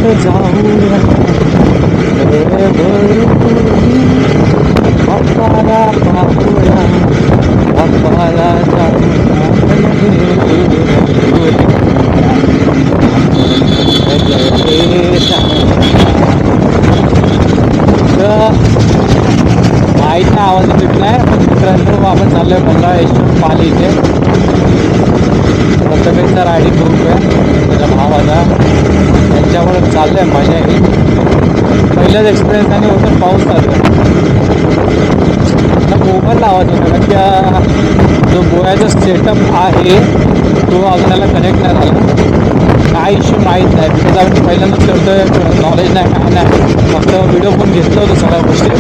जाऊया बाप्पाला पाहूया बाप्पाला माईचा आवाज भेटलाय. मित्रांनो आपण चाललोय मंगळेश्वर पाली इथे. सगळ्यांचा रायडिंग ग्रुप आहे, माझ्या भावाचा, त्यांच्यावर चाललंय. मजा येईल. पहिलाच एक्सपिरियन्स आणि होतं पाऊस चालू मोबाईल आवाज होता कारण की जो गोव्याचा सेटअप आहे तो अजूनला कनेक्ट नाही झाला. काय इश्यू माहीत नाही, बिकॉज आपण पहिल्यांदाच करतोय, नॉलेज नाही काय नाही. फक्त व्हिडिओ पण घेतलं होतं सगळ्या गोष्टी.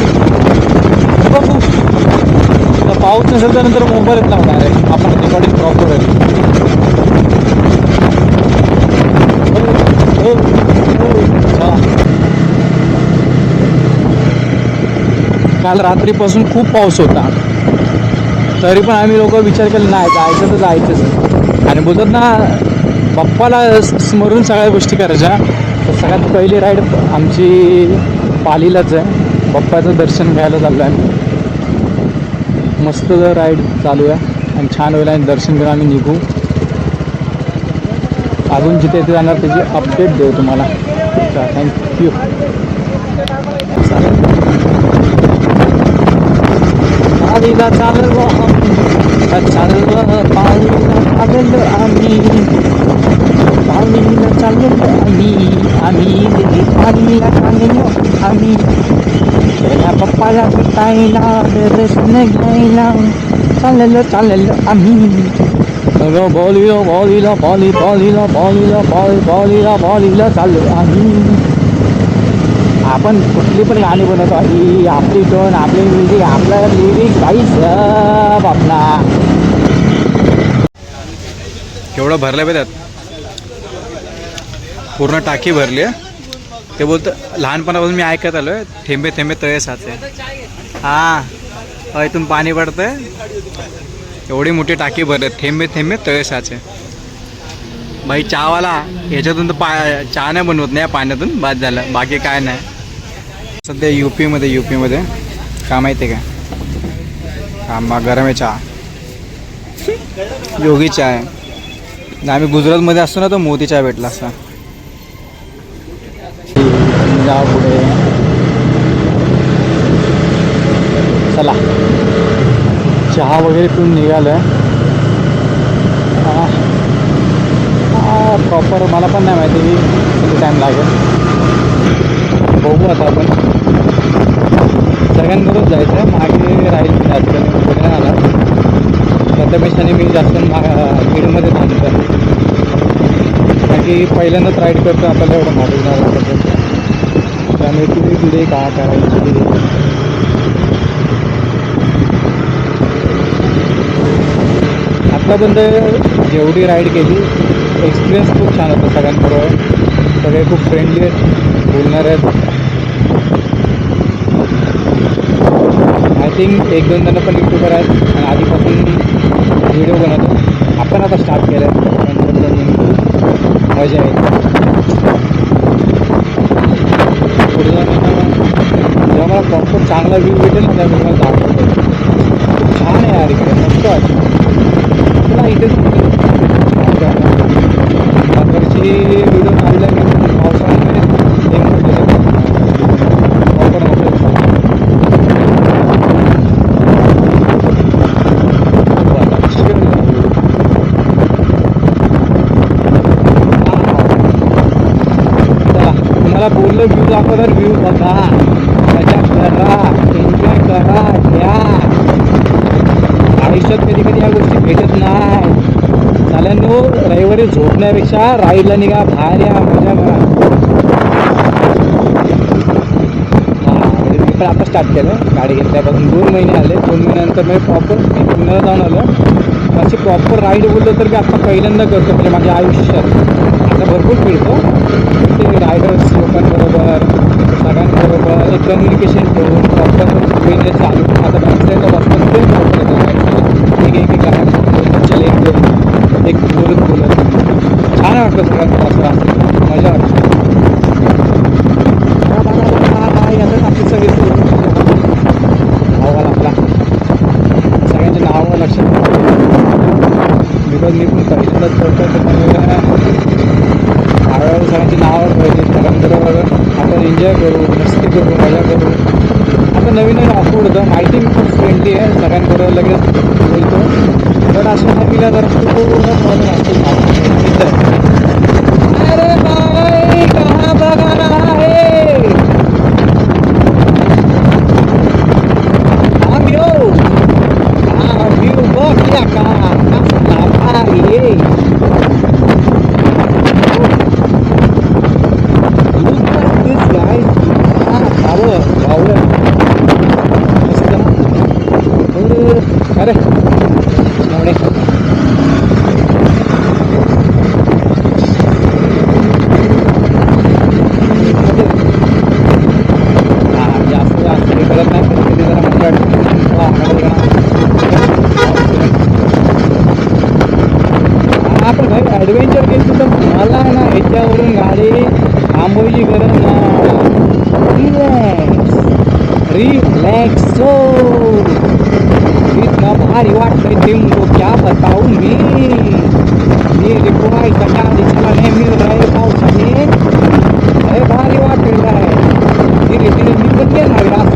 बघू तर पाऊस नसेल तर नंतर मोबाईलच लावणार आहे आपण रेकॉर्डिंग प्रॉपर आहे. काल रात्रीपासून खूप पाऊस होता, तरी पण आम्ही लोक विचार केला नाही जायचं तर जायचंच. आणि बोलतात ना बाप्पाला स्मरून सगळ्या गोष्टी करायच्या. तर सगळ्यात पहिली राईड आमची पालीलाच आहे. बाप्पाचं दर्शन घ्यायला चाललो आहे. मस्त राईड चालू आहे आणि छान होईल आणि दर्शन घेऊन आम्ही निघू. अजून जिथे जिथे जाणार त्याची अपडेट देऊ तुम्हाला. थँक्यू. पालीला चाललो पालीला आम्ही पालीला चाललो आम्ही पालीला चाललो आम्ही त्याला पप्पाला भेटायला दर्शन घ्यायला चाललो आम्ही. बॉलीला चाललो आम्ही. आपण कुठली पण गाणी बनवतो ही आपली टोन आपली म्युझिक आपल्याला लिरिक्स काही सब आपला. केवढं भरलं बे त्यात, पूर्ण टाकी भरली आहे. ते बोलतं लहानपणापासून मी ऐकत आलो आहे, थेंबे थेंबे तळे साचे. हां इथून पाणी पडतंय. एवढी मोठी टाकी भरली, थेंबे थेंबे तळे साचे. भाई चहावाला ह्याच्यातून तर चहा नाही बनवत नाही पाण्यातून, बाद झालं. बाकी काय नाही. सध्या यूपीमध्ये काय माहिती आहे का, आंबा गरम आहे चहा, योगी चहा आहे. आम्ही गुजरातमध्ये असतो ना तर मोदी चहा भेटला असता. जा पुढे चला. चहा वगैरे पिऊन निघालं आहे. प्रॉपर मला पण नाही माहिती किती टाईम लागेल. बघू आता आपण सगळ्यांबरोबर जायचं आहे. मागे राहील आजकाल पुढे नाही आला त्यापेक्षाने मी जास्त स्पीडमध्ये थांबतो आहे कारण की पहिल्यांदाच राईड करतो. आपल्याला एवढं नॉलेज नाही वाटत त्यामुळे पुढे पुढे काय करायचं. आत्तापर्यंत जेवढी राईड केली एक्सपिरियन्स खूप छान होता सगळ्यांबरोबर. सगळे खूप फ्रेंडली आहेत, बोलणारे आहेत. आय थिंक 1-2 जण पण यूट्यूबर आहेत आणि आधीपासून व्हिडिओ बनवतो. आपण आता स्टार्ट केलं आहे, मजा येईल. पुढे जेव्हा मला प्रॉपर चांगला व्ह्यू भेटेल ना त्यावेळी मला दाखवतो. खूप छान आहे यार इकडे, मस्त वाटतं तुला इथे. नंतरची व्हिडिओ काढला की पावसाळ्यामध्ये तुम्हाला बोललं व्ह्यू दाखवणार. व्ह्यू बघा, मजा करा, एन्जॉय करा. या आयुष्यात कधी कधी या गोष्टी भेटत नाही. चाल्यांनो रविवारी झोपण्यापेक्षा राईडला निघा, बाहेर या, मजा करा. मी पण आता स्टार्ट केलं गाडी घेतल्यापासून 2 महिने आले. 2 महिन्यानंतर मी प्रॉपर पुण्याला जाऊन आलो. अशी प्रॉपर राईड बोललं तर मी आता पहिल्यांदा करतो म्हणजे माझ्या आयुष्यात. आता भरपूर फिरतो ते रायडर्स लोकांबरोबर, सगळ्यांबरोबर एक कम्युनिकेशन ठेवून प्रॉपर वेने चालू. आता बसलेलं बसतं ते एक बोलत छान वाटतं. सगळ्यांना असं मजा वाटतं. परत मी पण पहिल्यांदाच करतो त्यामुळे हळूहळू सगळ्यांची नावं पाहिजे सगळ्यांबरोबर आपण एन्जॉय करू मस्ती करू मजा करू. आता नवीन नवीन ऑफरोड होतं माहिती मी खूप फ्रेंडली आहे सगळ्यांबरोबर लगेच बोलतो बट अशा फॅमिलीला जर पूर्ण प्रॉब्लेम असतो. अरे भाई कहाँ भगा रहा है हम यू बघ क्या का भाई अरे जास्त करत नाही कधी जरा आपण भाई ॲडव्हेंचर केलं तर मला ना ह्याच्यावरून गाडी थांबवायची गरज नाही. रिलॅक्सो इतना भारी वाटतंय तुमको क्या बताऊं मी मेरे को ऐसा गाड़ी चलाने मिल रहा है पावसाने लय भारी वाटत आहे. धीरे धीरे मी पण येणार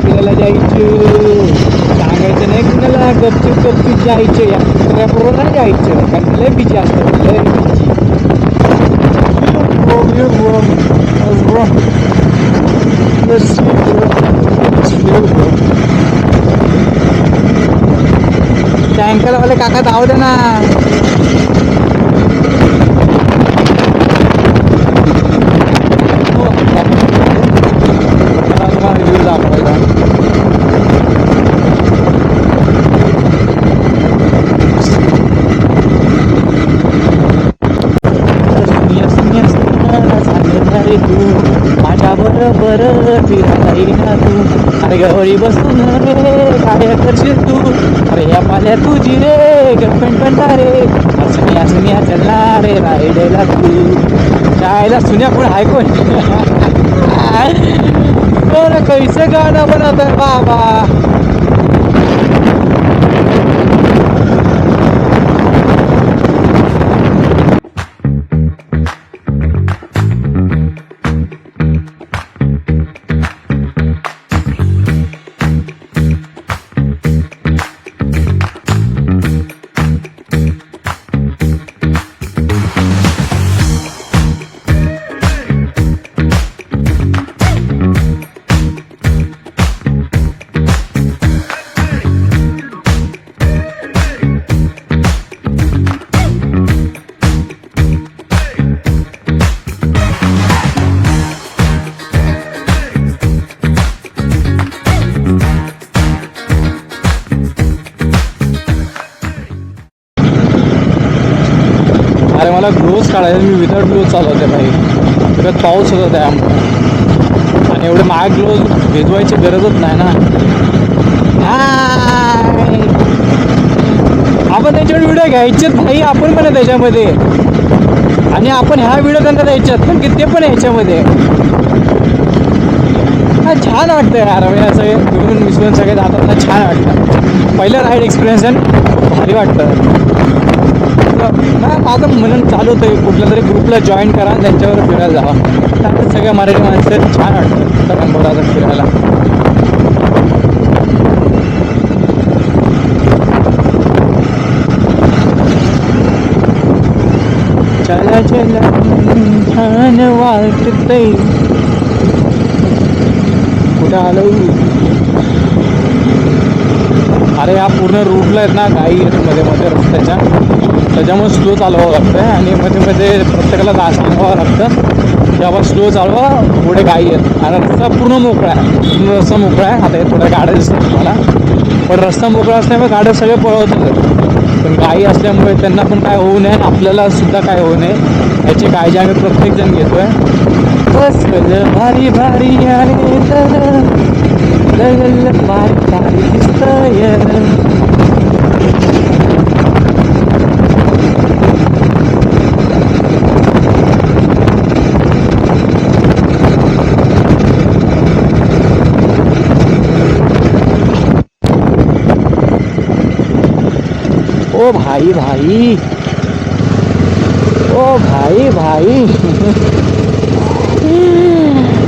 फिरायला जायचं सांगायचं नाही कुणाला गपचूप गपचूप जायचं या बरोबर नाही जायचं कारण लय बिजी असतात लय बिजी. टँकरवाले काका धाव दे ना. माझ्या बरोबर फिरायला येईना तू अरे गवळी बसून रे काय करशील तू अरे या पाल्या तुझी रे गर्लफ्रेंड बनता रे सुनिया सुनिया चलना रे रायडेला तू शाळेला सुन्या कोण आहे कोण कैसे गाणं बनवतात बाबा. अरे मला ग्लोव्ज काढायला मी विदाउट ग्लोव्ज चालवते भाई परत पाऊस होता त्यामुळे आणि एवढे महाग ग्लोव्ज भिजवायची गरजच नाही ना. आपण त्याच्यावर व्हिडिओ घ्यायचेच भाई आपण पण त्याच्यामध्ये आणि आपण ह्या व्हिडिओ त्यांना द्यायच्यात पण की ते पण ह्याच्यामध्ये छान वाटतं यार. सगळे मिळून मिसळून सगळे जातात ना छान वाटतं. पहिलं राईड एक्सपिरियन्स आहे भारी वाटतं ना. माझं म्हणून चालू होतं कुठल्या तरी ग्रुपला जॉईन करा आणि त्यांच्यावर फिरायला जावा त्यात सगळ्या मराठी माणसं छान वाटतं सगळ्यांबरोबर फिरायला. चला चला छान वाटतंय कुठं आलो. अरे या पूर्ण रूटला आहेत ना गाई आहेत मध्ये मध्ये रस्त्याच्या त्याच्यामुळे स्लो चालवावं लागतं आणि मध्ये मध्ये प्रत्येकाला सांगावं लागतं की बाबा स्लो चालवा पुढे गाई आहेत आणि रस्ता पूर्ण मोकळा आहे. पूर्ण रस्ता मोकळा आहे. आता हे थोड्या गाड्या दिसतात तुम्हाला पण रस्ता मोकळा असल्यामुळे गाड्या सगळे पळवतात पण गाई असल्यामुळे त्यांना पण काय होऊ नये आपल्याला सुद्धा काय होऊ नये याची काळजी आम्ही प्रत्येकजण घेतोय. बस भारी भारी आहे तर भारी भारी दिसतंय भाई भाई, ओ भाई भाई.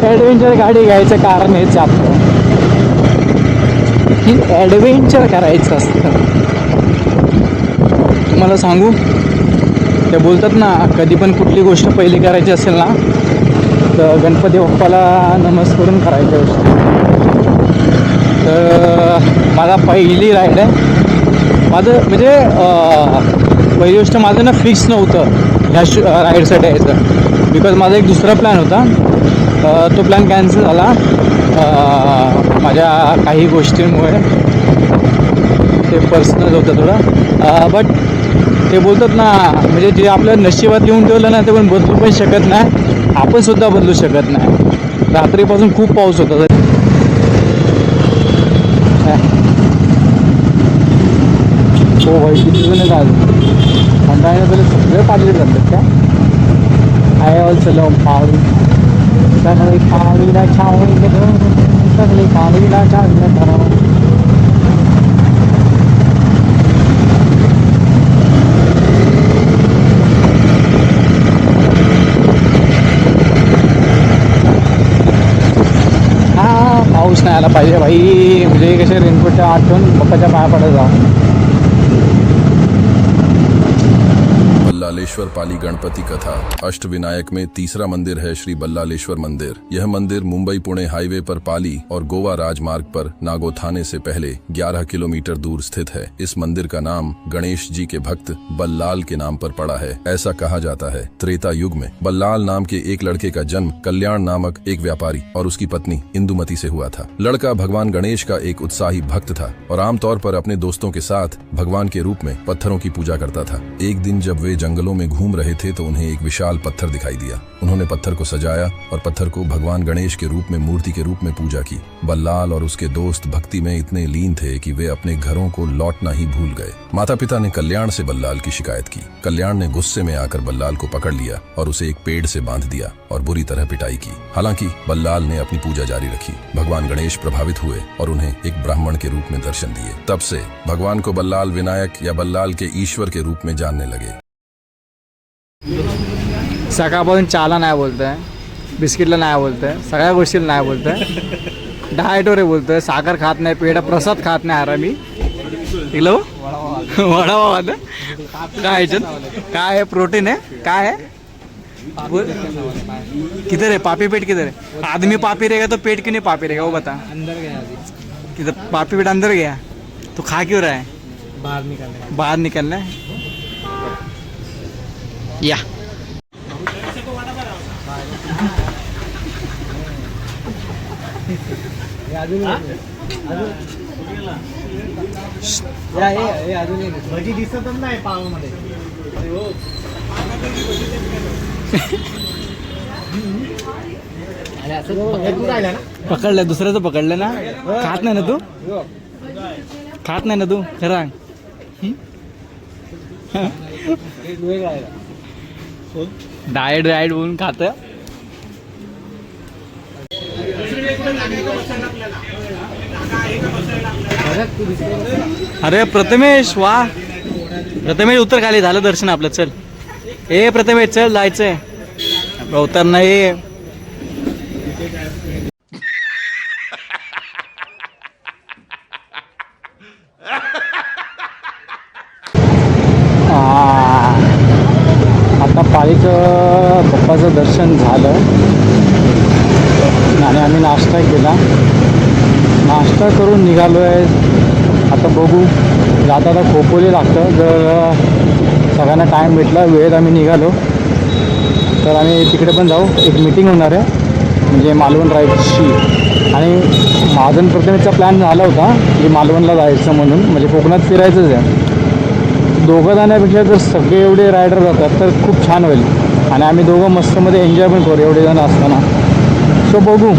ॲडव्हेंचर गाडी घ्यायचं कारण हेच आपलं की ॲडव्हेंचर करायचं असतं. तुम्हाला सांगू, ते बोलतात ना, कधी पण कुठली गोष्ट पहिली करायची असेल ना तर गणपती बाप्पाला नमस्कारून करायची गोष्ट. तर माझा पहिली राईड आहे. माझं म्हणजे पहिली गोष्ट माझं ना फिक्स नव्हतं ह्या राईडसाठी यायचं, बिकॉज माझा एक दुसरा प्लॅन होता. तो प्लॅन कॅन्सल झाला माझ्या काही गोष्टींमुळे. ते पर्सनल होतं थोडं. बट ते बोलतात ना, म्हणजे जे आपल्या नशिबात लिहून ठेवलं ना ते पण बदलू पण शकत नाही, आपण सुद्धा बदलू शकत नाही. रात्रीपासून खूप पाऊस होता. हो भाई, किती जण आज मंडळाने पहिले सगळे पाडले जातात का? आय ऑल्सो लव्ह पावडी, सगळे पावडीला छावणी, सगळे पावडीला छावणी करा. पाऊस नाही आला पाहिजे भाई, म्हणजे कसे रेनकोटच्या आठवण बप्पाच्या पाया पडायचा. बल्लालेश्वर पाली गणपति कथा। अष्टविनायक में तीसरा मंदिर है श्री बल्लालेश्वर मंदिर। यह मंदिर मुंबई पुणे हाईवे पर पाली और गोवा राजमार्ग पर नागोथाने से पहले 11 किलोमीटर दूर स्थित है। इस मंदिर का नाम गणेश जी के भक्त बल्लाल के नाम पर पड़ा है। ऐसा कहा जाता है त्रेता युग में बल्लाल नाम के एक लड़के का जन्म कल्याण नामक एक व्यापारी और उसकी पत्नी इंदुमती से हुआ था। लड़का भगवान गणेश का एक उत्साही भक्त था और आमतौर पर अपने दोस्तों के साथ भगवान के रूप में पत्थरों की पूजा करता था। एक दिन जब वे जंगलों में घूम रहे थे तो उन्हें एक विशाल पत्थर दिखाई दिया। उन्होंने पत्थर को सजाया और पत्थर को भगवान गणेश के रूप में मूर्ति के रूप में पूजा की। बल्लाल और उसके दोस्त भक्ति में इतने लीन थे कि वे अपने घरों को लौटना ही भूल गए। माता पिता ने कल्याण से बल्लाल की शिकायत की। कल्याण ने गुस्से में आकर बल्लाल को पकड़ लिया और उसे एक पेड़ से बांध दिया और बुरी तरह पिटाई की। हालांकि बल्लाल ने अपनी पूजा जारी रखी। भगवान गणेश प्रभावित हुए और उन्हें एक ब्राह्मण के रूप में दर्शन दिए। तब से भगवान को बल्लाल विनायक या बल्लाल के ईश्वर के रूप में जानने लगे। सकाळपासून चहाला नाही बोलतोय, बिस्किटला नाही बोलतोय, सगळ्या गोष्टीला नाही बोलतोय, डाएटवर बोलतोय, साखर खात नाही, पेढा प्रसाद खात नाही. आरामी इलो वडावा आता काय याच्यात काय आहे, प्रोटीन आहे काय आहे, किधर है पापी पेट, किधर है आदमी पापी रहेगा तो पेट क्यों नहीं पापी रहेगा वो बता. अंदर गया, किधर पापी पेट अंदर गया तो खा क्यों रहा है, बाहर निकलना है. या भजी दिसतच नाही पावामध्ये. पकडलं दुसऱ्याचं पकडलं ना, खात नाही ना तू, खात नाही ना तू खरं. डाएट डाएट बोलून खात. अरे प्रथमेश वा, प्रथमेश उत्तर खाली झालं दर्शन आपलं. चल ए प्रथमेश चल जायचंय, उत्तर नाही. आता पालीचं पप्पाचं दर्शन झालं आणि आम्ही नाश्ता केला. नाश्ता करून निघालो आहे. आता बघू, जाता आता खोपोली लागतं. जर सगळ्यांना टाईम भेटला, वेळेत आम्ही निघालो तर आम्ही तिकडे पण जाऊ. एक मीटिंग होणार आहे म्हणजे मालवण राईडची. आणि माझं प्रथमेचा प्लॅन झाला होता की मालवणला जायचं म्हणून, म्हणजे कोकणात फिरायचंच आहे. दोघं जाण्यापेक्षा जर सगळे एवढे रायडर जातात तर खूप छान होईल आणि आम्ही दोघं मस्तमध्ये एन्जॉय पण करू एवढे जण असताना. सो बघू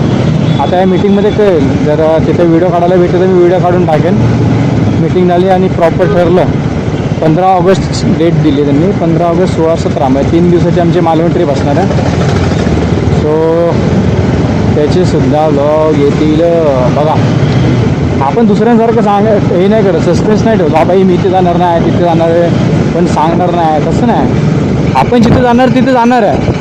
आता या मीटिंगमध्ये कळेल. जर तिथे व्हिडिओ काढायला भेटलं तर मी व्हिडिओ काढून टाकेन. मीटिंग झाली आणि प्रॉपर ठरलं. 15 ऑगस्ट डेट दिली त्यांनी. 15 ऑगस्ट 16, 17 म्हणजे 3 दिवसाची आमची मालवण ट्रिप असणार आहे. सो त्याचे सुद्धा व्लॉग येतील बघा. आपण दुसऱ्यांसारखं हे नाही करत, सस्पेन्स नाही ठेवतो. बाई मी इथे जाणार नाही, तिथे जाणार आहे, पण सांगणार नाही, तसं नाही. आपण जिथे जाणार तिथे जाणार आहे.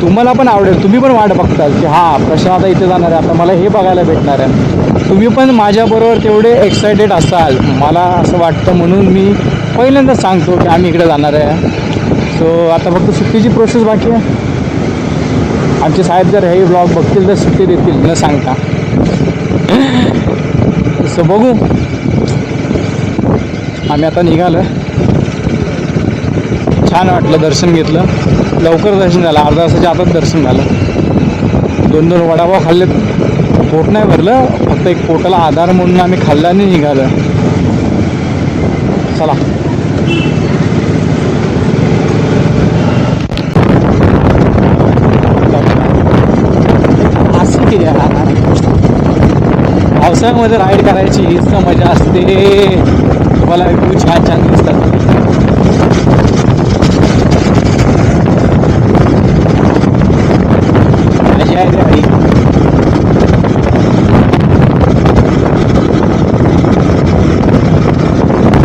तुम्हाला पण आवडेल, तुम्ही पण वाट बघताल की हां प्रशांत आता इथे जाणार आहे, आता मला हे बघायला भेटणार आहे. तुम्ही पण माझ्याबरोबर तेवढे एक्सायटेड असाल, मला असं वाटतं. म्हणून मी पहिल्यांदाच सांगतो की आम्ही इकडे जाणार आहे. सो आता फक्त सुट्टीची प्रोसेस बाकी आहे. आमचे साहेब जर हे ब्लॉग बघतील तर सुट्टी देतील न सांगता. सो बघू. आम्ही आता निघालो. छान वाटलं, दर्शन घेतलं, लवकर दर्शन झालं. अर्धा तासाच्या आतच दर्शन झालं. 2 वडापाव खाल्लेत, पोट नाही भरलं, फक्त एक पोटाला आधार म्हणून आम्ही खाल्ला आणि निघालं. चला. असं की पावसाळ्यामध्ये राईड करायची हीच तर मजा असते. तुम्हाला व्ह्यू छान छान दिसतात. मजा आहे गाडी.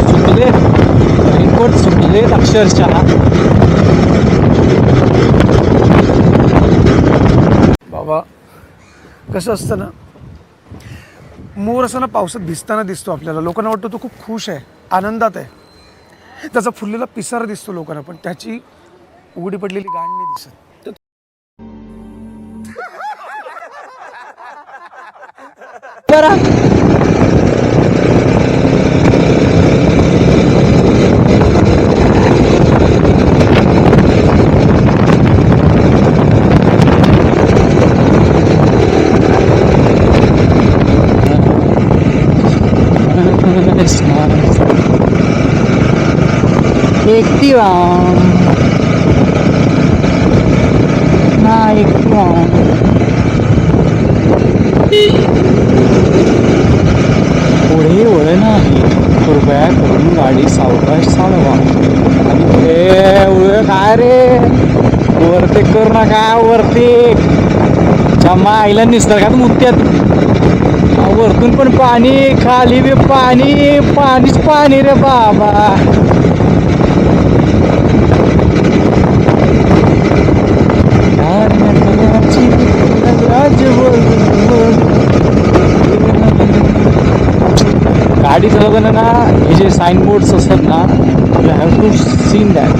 सुटले रेनकोट, सुटलेत अक्षरशः. बाबा कसं असतं ना, मोर असं ना पावसात भिजताना दिसतो आपल्याला. लोकांना वाटतं तो खूप खुश आहे, आनंदात आहे. त्याचा फुललेला पिसारा दिसतो लोकांना, पण त्याची उघडी पडलेली गाण नाही दिसत. Activa. Na activa. पुढे वळ नाही, कृपया करून गाडी सावकाश चालवा. आणि पुढे काय रे, वरती कर ना, काय वरती जमा आईला निसर्गात मुत्यात. वरतून पण पाणी, खाली बी पाणी, पाणीच पाणी रे बाबा. गाडी चालवताना ना हे जे साईनबोर्ड्स असतात ना, you have to seen that.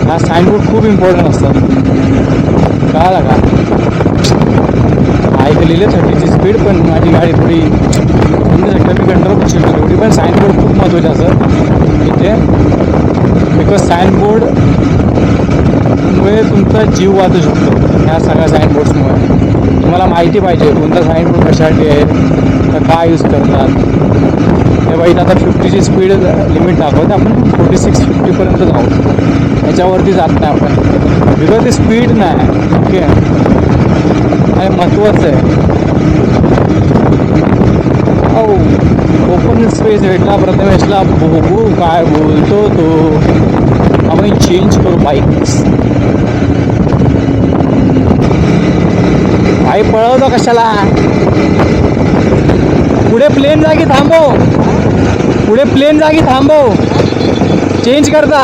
हा साईनबोर्ड खूप इम्पॉर्टंट असतात. कळालं का? ऐकलेली 30ची स्पीड, पण माझी गाडी थोडी मी कंट्रोल करू शकतो तेवढी. पण साईनबोर्ड खूप महत्त्वाचे असतात इथे, बिकॉज साईनबोर्ड मुळे तुमचा जीव वाचू शकतो. ह्या सगळ्या साईनबोर्ड्समुळे तुम्हाला माहिती पाहिजे कोणता साईनबोर्ड कशासाठी आहे, तर काय यूज करतात. हे बाई आता 50ची स्पीड लिमिट दाखवते, आपण 46-50पर्यंत जाऊ, याच्यावरती जात नाही आपण, बिकॉज ती स्पीड नाही. ओके, हे महत्त्वाचं आहे. हो, ओपन स्पेस भेटला प्रथमेशला, बघू काय बोलतो तो. आम्ही चेंज करू बाईक्स. भाई पळवतो कशाला, पुढे प्लेन जागी थांबव, पुढे प्लेन जागी थांबव, चेंज करता.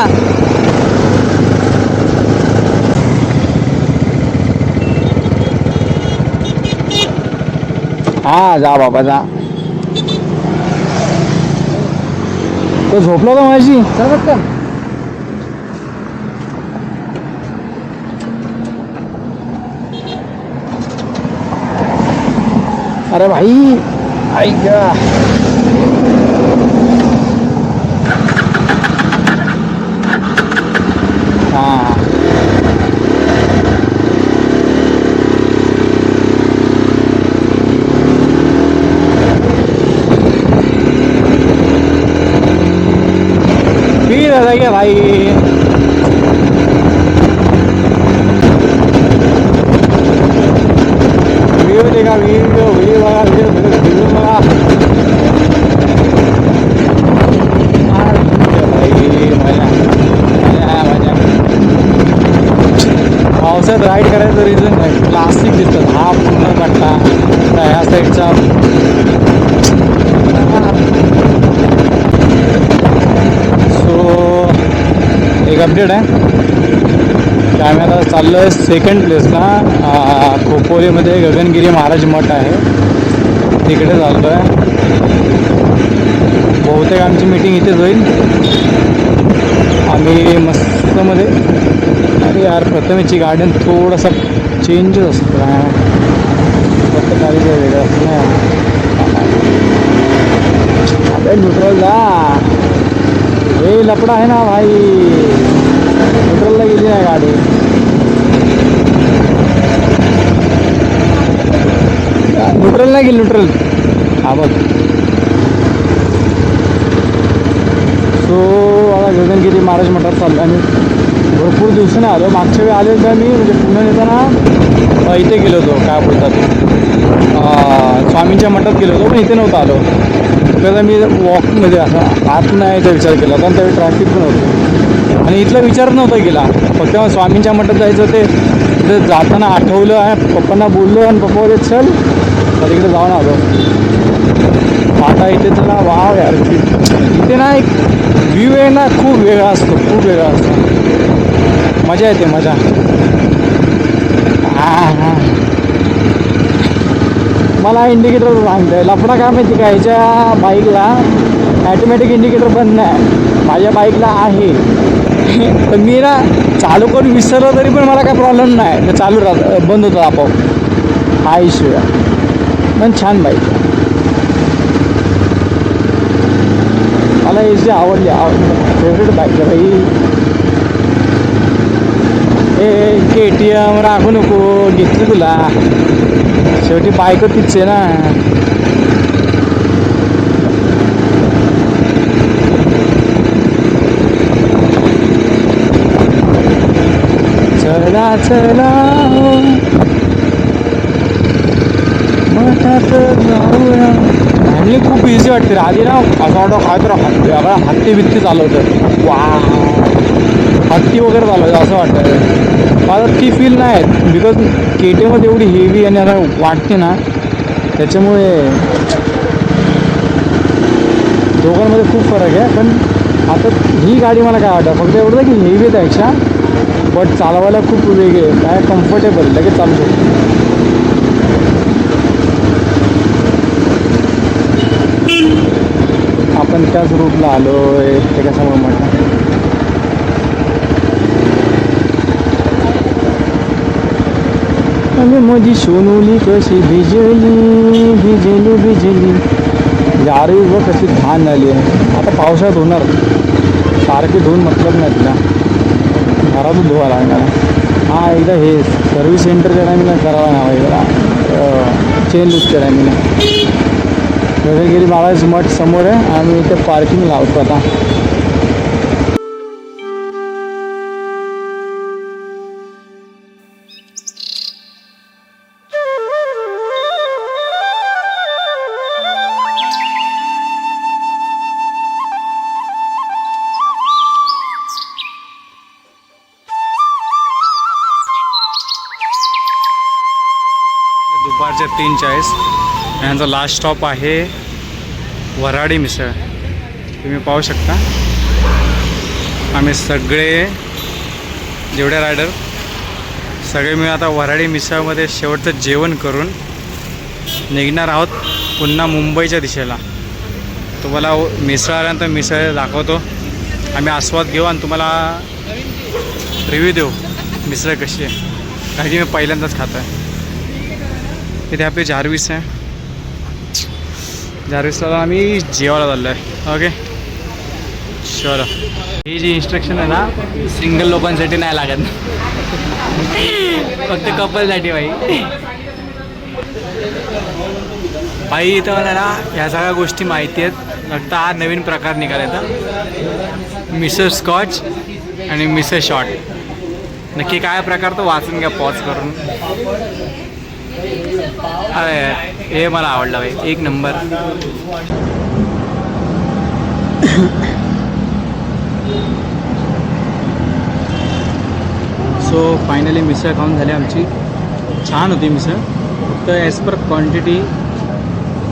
हा जा बाबा जा. तो झोपलो का माझी? अरे भाई ऐका, हाँ फिर आ जाइए भाई. वीडियो बघा, वीडियो बघा. पावसात राईड करायचं रिझन नाही, क्लासिक दिसतं. हा पूर्ण कट्टा ह्या साईडचा एक अपडेट आहे की आम्ही आता चाललो आहे सेकंड प्लेसला. खोपोलीमध्ये गगनगिरी महाराज मठ आहे, तिकडे चाललो आहे. बहुतेक आमची मीटिंग इथेच होईल. आम्ही मस्तमध्ये, अरे यार प्रथमेची गार्डन थोडासा चेंजच असतं, प्रत्येक गाडीचं वेगळं असतं ना. अबे न्यूट्रल जा, हे लपडा आहे ना भाई, न्यूट्रलला गेली नाही गाडी. न्यूट्रल नाही गेली, न्यूट्रल. हा बघ. सो आता गगनगिरी महाराज मठात चाललो आणि भरपूर दिवसाने आलो. मागच्या वेळी आले तर मी म्हणजे पुण्यात येताना इथे गेलो होतो, काय बोलतात स्वामींच्या मठात गेलो होतो, पण इथे नव्हतं आलो. त्याचा मी वॉकमध्ये असं आत नाही याचा विचार केला होता आणि त्यावेळी ट्रॅफिक पण होतं आणि इथला विचार नव्हता केला. फक्त स्वामींच्या मठात जायचं ते तिथे जाताना आठवलं आणि पप्पांना बोललो आणि पप्पा बोलले चल, तर तिकडे जाऊन आलो. आता इथे चला वाव यार, इथे ना एक व्ह्यू आहे ना, खूप वेगळा असतो, खूप वेगळा असतो. मजा येते, मजा. हां मला इंडिकेटर सांगतंय लफडा काय माहिती का, ह्याच्या बाईकला ॲटोमॅटिक इंडिकेटर बंद नाही, माझ्या बाईकला आहे. तर मी ना चालू करून विसरलं तरी पण मला काय प्रॉब्लेम नाही, तर चालू राहत बंद होतं आपोआप. हा इश्यू आहे, पण छान बाईक आहे. मला एस जी आवडली, फेवरेट बाईक आहे भाई. KTM राखू नको, घेतली तुला, शेवटी बाईक तीच आहे ना. चला चला मठात जाऊया. आणि खूप इझी वाटते. आधी ना असं वाटतं काय तर हत्ती बित्ती चालवतं, वा हत्ती वगैरे चालवतं असं वाटतं. मला ती फील नाही, बिकॉज KTM एवढी हेवी आणि आता वाटते ना, त्याच्यामुळे दोघांमध्ये खूप फरक आहे. पण आता ही गाडी मला काय वाटतं फक्त एवढं की हेवी आहे त्यापेक्षा, बट चालवायला खूप वेगळे आहे, काय कम्फर्टेबल, लगेच चालू शकतो. आपण त्याच रूटला आलो आहे, त्याच्यासमोर म्हटलं आणि माझी सोनुली कशी भिजली भिजली भिजली. यारी व कशी घाण झाली आहे. आता पावसाळ्यात होणार, सारखी धुवून मतलब नाही तिला, घरातून धुवा लागणार. हां एकदा हे सर्व्हिस सेंटरच्या टायमिंगला करावा ना एकदा, चेन लूजच्या टायमिंगला. गगनगिरी महाराज मठ समोर आहे, आम्ही इथे पार्किंग लावतो आता. दुपारचे 3:40 यांचा लास्ट स्टॉप आहे वऱ्हाडी मिसळ. तुम्ही पाहू शकता आम्ही सगळे जेवढे रायडर सगळे मिळून आता वऱ्हाडी मिसळमध्ये शेवटचं जेवण करून निघणार आहोत पुन्हा मुंबईच्या दिशेला. तुम्हाला मिसळ आल्यानंतर मिसळ दाखवतो, आम्ही आस्वाद घेऊ आणि तुम्हाला रिव्ह्यू देऊ मिसळ कशी आहे, कारण की मी पहिल्यांदाच खातो आहे. इथे आपली जार्विस आहे, जार्विसला आम्ही जेवायला चाललो आहे. ओके चलो. ही जी इन्स्ट्रक्शन आहे ना सिंगल लोकांसाठी नाही लागत, फक्त कपलसाठी भाई. भाई इथं मला ना ह्या सगळ्या गोष्टी माहिती आहेत, फक्त हा नवीन प्रकार निघाला मिसळ स्कॉच आणि मिसळ शॉट. नक्की काय प्रकार तो वाचून घ्या पॉज करून. अरे हे मला आवडलं भाई, एक नंबर. सो फायनली मिसळ खाऊन झाली आमची. छान होती मिसळ, फक्त ॲज पर क्वांटिटी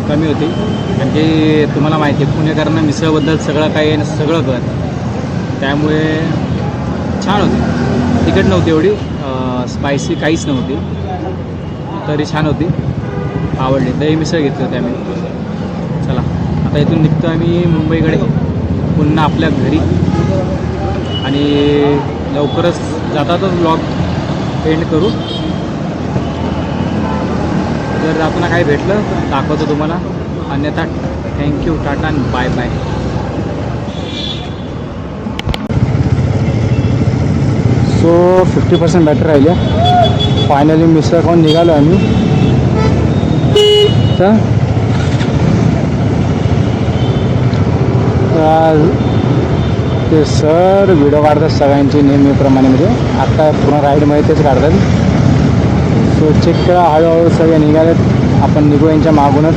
कमी होती. कारण की तुम्हाला माहिती आहे पुणेकरांना मिसळबद्दल सगळं काही सगळं कळतं, त्यामुळे छान होती. तिखट नव्हती एवढी, स्पायसी काहीच नव्हती, तरी छान होती, आवडली. दही मिसळ घेतली होती आम्ही. चला आता इथून निघतो आम्ही मुंबईकडे, पुन्हा आपल्या घरी. आणि लवकरच जातातच ब्लॉग एंड करू. जर जाताना काही भेटलं दाखवतो तुम्हाला, अन्यथा थँक्यू, टाटा आणि बाय बाय. सो 50% बॅटरी राहिली. फायनली मिसळ खाऊन निघालो आम्ही. तर ते सर व्हिडिओ काढतात सगळ्यांची नेहमीप्रमाणे, म्हणजे आत्ता पूर्ण राईडमध्ये तेच काढतात. सो चेक करा, हळूहळू सगळे निघालेत. आपण निघू यांच्या मागूनच.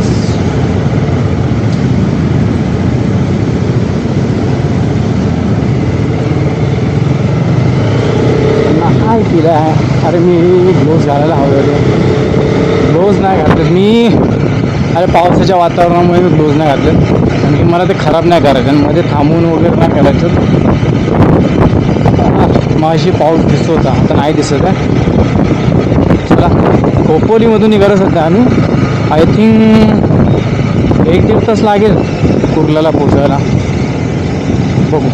काय केलं आहे? अरे मी ग्लोव्ज घालायला हवे होते, ग्लोव्ज नाही घातलेत मी. अरे पावसाच्या वातावरणामुळे मी ग्लोव्ज नाही घातलेत, आणि मला ते खराब नाही करायचं, आणि मध्ये थांबून वगैरे नाही करायचं. माशी पाऊस दिसत होता, आता नाही दिसत आहे. चला खोपोलीमधून निघालं सध्या आम्ही. आय थिंक 1-1.5 तास लागेल कुर्ल्याला पोचायला, बघू.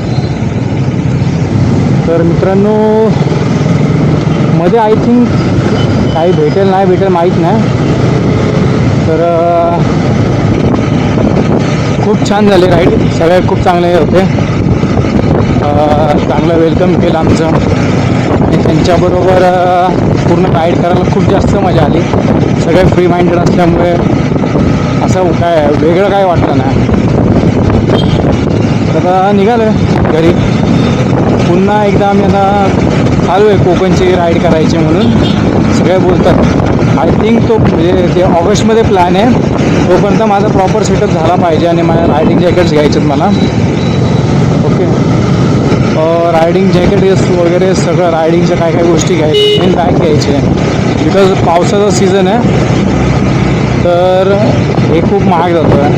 तर मित्रांनो, मध्ये आय थिंक काही भेटेल नाही भेटेल माहीत नाही. तर खूप छान झाले राईड, सगळे खूप चांगले होते. चांगलं वेलकम केलं आमचं, आणि त्यांच्याबरोबर पूर्ण राईड करायला खूप जास्त मजा आली. सगळे फ्री माइंडेड असल्यामुळे असं काय वेगळं काय वाटलं नाही. आता निघालो घरी. पुन्हा एकदा आम्ही आता आलो आहे कोकणची राईड करायची म्हणून सगळे बोलतात. आय थिंक तो म्हणजे ते ऑगस्टमध्ये प्लॅन आहे. तोपर्यंत माझा प्रॉपर सेटअप झाला पाहिजे, आणि माझ्या रायडिंग जॅकेट्स घ्यायचे आहेत मला. ओके, रायडिंग जॅकेट वगैरे सगळं, रायडिंगच्या काय काय गोष्टी घ्यायच्या, मेन बॅग घ्यायची आहे. बिकॉज पावसाचा सीझन आहे, तर हे खूप महाग जातो आहे.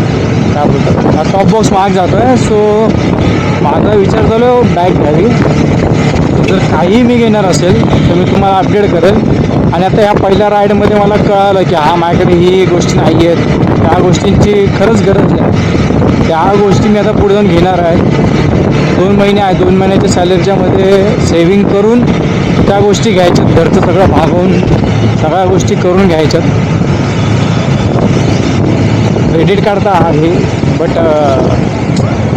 काय बोलतात, टॉप बॉक्स महाग जातो आहे. सो माझा विचार चालू आहे बॅग घ्यावी. जर काही मी घेणार असेल तर मी तुम्हाला अपडेट करेल. आणि आता ह्या पहिल्या राईडमध्ये मला कळालं की हा माझ्याकडे ही गोष्टी नाही आहेत, त्या गोष्टींची खरंच गरज आहे. त्या गोष्टी मी आता पुढे जाऊन घेणार आहे. 2 महिने आहे, 2 महिन्याच्या सॅलरीच्यामध्ये सेविंग करून त्या गोष्टी घ्यायच्यात. घरचं सगळं भागवून सगळ्या गोष्टी करून घ्यायच्यात. क्रेडिट कार्ड तर आहे, बट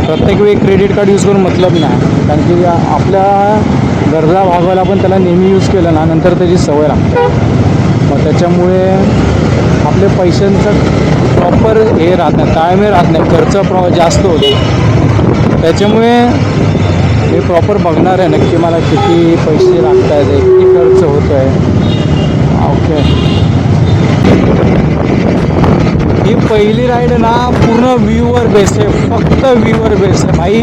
प्रत्येक वेळी क्रेडिट कार्ड यूज करून मतलब नाही. कारण की आपल्या गरजा भागवायला पण त्याला नेहमी यूज केलं ना, नंतर त्याची सवय लागते. मग त्याच्यामुळे आपले पैशांचं प्रॉपर हे राहत नाही, ताळमेळ राहत नाही, खर्च जास्त होतो. त्याच्यामुळे मी प्रॉपर बघणार आहे नक्की मला किती पैसे लागत आहेत, किती खर्च होतो आहे. ओके, ही पहिली राईड ना पूर्ण व्ह्यूवर बेस आहे, फक्त व्ह्यूवर बेस आहे भाई.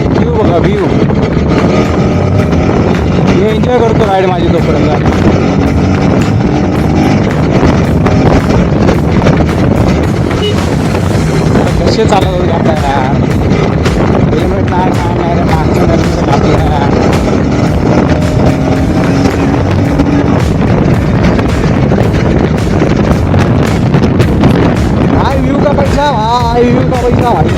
व्ह्यू बघा, व्ह्यू. मी एन्जॉय करतो राईड माझी तोपर्यंत. कसे चालत होते आपल्याला, हेल्मेट नाही काय नाही रे, मागचं नवीन आपल्याला. हाय व्यू का पैसा, हाय व्यू का पैसा भाई.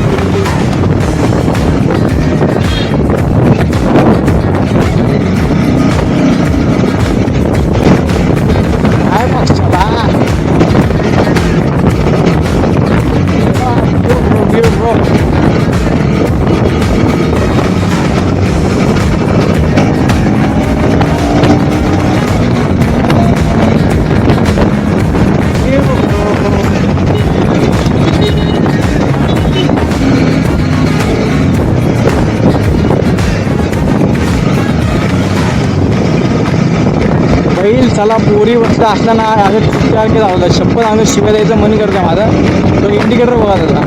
चला पोरी वरती असताना आम्ही विचार केला होता, शपथ आम्ही शिवाय द्यायचं मन करतं माझं. तो इंडिकेटर बघा त्याचा,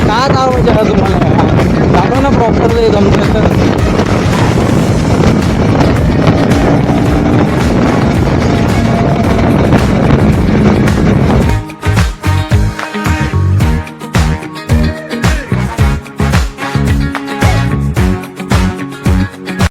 का दाखवायचं का तुम्हाला, दाखव ना प्रॉपर एकदम.